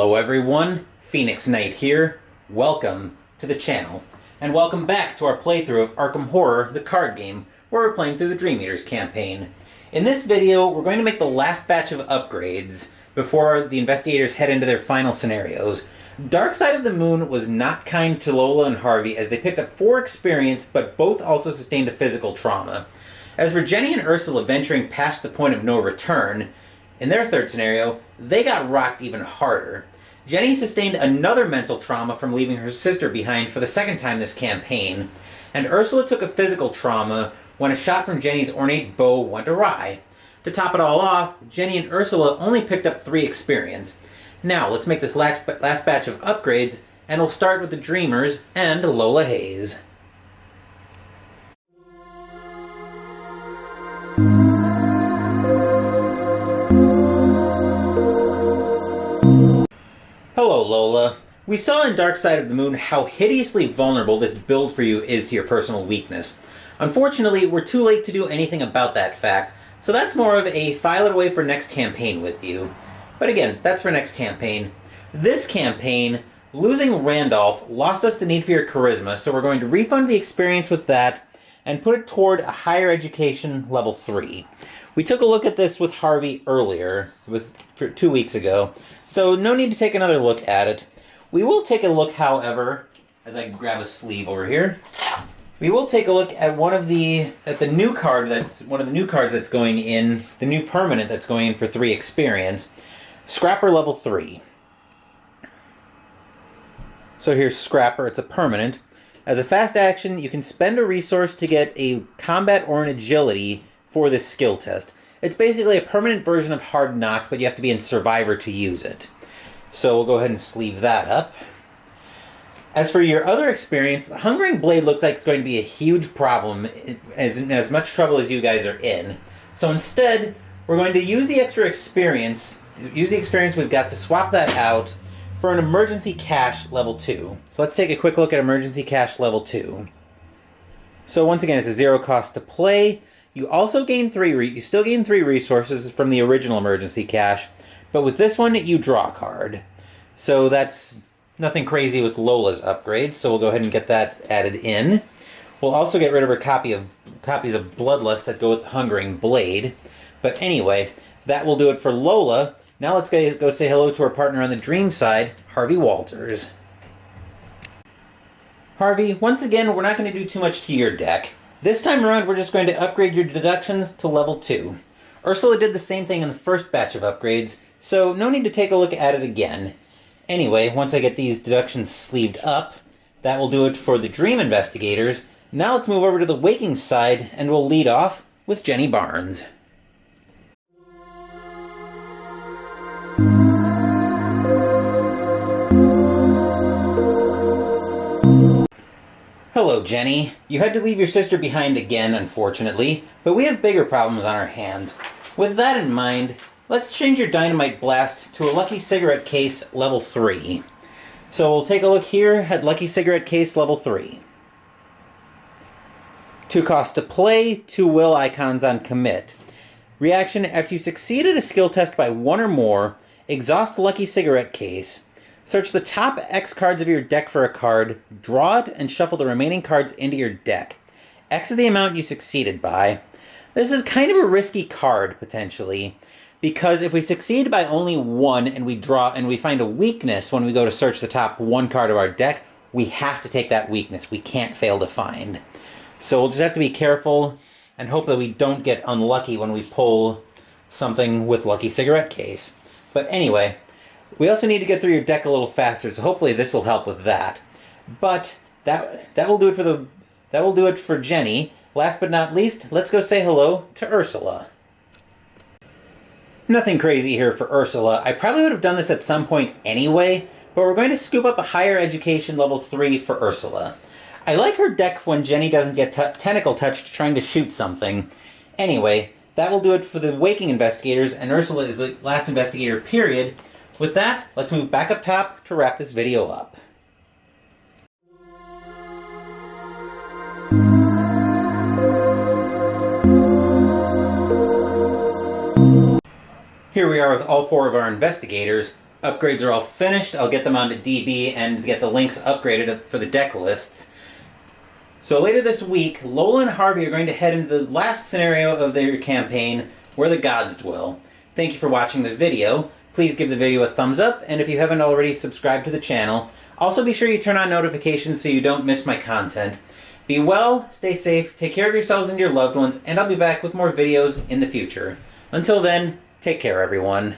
Hello everyone, Phoenix Knight here. Welcome to the channel. And welcome back to our playthrough of Arkham Horror, the card game, where we're playing through the Dream Eaters campaign. In this video, we're going to make the last batch of upgrades before the investigators head into their final scenarios. Dark Side of the Moon was not kind to Lola and Harvey as they picked up 4 experience, but both also sustained a physical trauma. As for Jenny and Ursula venturing past the point of no return, in their third scenario, they got rocked even harder. Jenny sustained another mental trauma from leaving her sister behind for the second time this campaign, and Ursula took a physical trauma when a shot from Jenny's ornate bow went awry. To top it all off, Jenny and Ursula only picked up 3 experience. Now, let's make this last batch of upgrades, and we'll start with the Dreamers and Lola Hayes. Hello, Lola. We saw in Dark Side of the Moon how hideously vulnerable this build for you is to your personal weakness. Unfortunately, we're too late to do anything about that fact, so that's more of a file it away for next campaign with you. But again, that's for next campaign. This campaign, losing Randolph lost us the need for your charisma, so we're going to refund the experience with that and put it toward a higher education level 3. We took a look at this with Harvey earlier, 2 weeks ago, so no need to take another look at it. We will take a look, however, as I grab a sleeve over here, we will take a look at one of the new cards that's going in, the new permanent that's going in for 3 experience, Scrapper level 3. So here's Scrapper, it's a permanent. As a fast action, you can spend a resource to get a combat or an agility for this skill test. It's basically a permanent version of Hard Knocks, but you have to be in Survivor to use it. So we'll go ahead and sleeve that up. As for your other experience, the Hungering Blade looks like it's going to be a huge problem, as much trouble as you guys are in. So instead, we're going to use the extra experience, use the experience we've got to swap that out for an Emergency Cash level 2. So let's take a quick look at Emergency Cash level 2. So once again, it's a 0 cost to play. You also gain you still gain 3 resources from the original Emergency Cash, but with this one, you draw a card. So that's nothing crazy with Lola's upgrades, so we'll go ahead and get that added in. We'll also get rid of her copies of Bloodlust that go with the Hungering Blade. But anyway, that will do it for Lola. Now let's go say hello to our partner on the Dream side, Harvey Walters. Harvey, once again, we're not going to do too much to your deck. This time around, we're just going to upgrade your deductions to level 2. Ursula did the same thing in the first batch of upgrades, so no need to take a look at it again. Anyway, once I get these deductions sleeved up, that will do it for the Dream Investigators. Now let's move over to the Waking side, and we'll lead off with Jenny Barnes. Hello, Jenny. You had to leave your sister behind again, unfortunately, but we have bigger problems on our hands. With that in mind, let's change your Dynamite Blast to a Lucky Cigarette Case level 3. So we'll take a look here at Lucky Cigarette Case level 3. 2 cost to play, 2 will icons on commit. Reaction: after you succeeded a skill test by 1 or more, exhaust Lucky Cigarette Case. Search the top X cards of your deck for a card, draw it, and shuffle the remaining cards into your deck. X is the amount you succeeded by. This is kind of a risky card, potentially, because if we succeed by only 1 and we find a weakness when we go to search the top 1 card of our deck, we have to take that weakness. We can't fail to find. So we'll just have to be careful and hope that we don't get unlucky when we pull something with Lucky Cigarette Case. But anyway, we also need to get through your deck a little faster, so hopefully this will help with that. But that will do it for Jenny. Last but not least, let's go say hello to Ursula. Nothing crazy here for Ursula. I probably would have done this at some point anyway, but we're going to scoop up a higher education level 3 for Ursula. I like her deck when Jenny doesn't get tentacle touched trying to shoot something. Anyway, that will do it for the Waking Investigators, and Ursula is the last investigator, period. With that, let's move back up top to wrap this video up. Here we are with all 4 of our investigators. Upgrades are all finished. I'll get them onto DB and get the links upgraded for the deck lists. So later this week, Lola and Harvey are going to head into the last scenario of their campaign, Where the Gods Dwell. Thank you for watching the video. Please give the video a thumbs up, and if you haven't already, subscribe to the channel. Also be sure you turn on notifications so you don't miss my content. Be well, stay safe, take care of yourselves and your loved ones, and I'll be back with more videos in the future. Until then, take care everyone.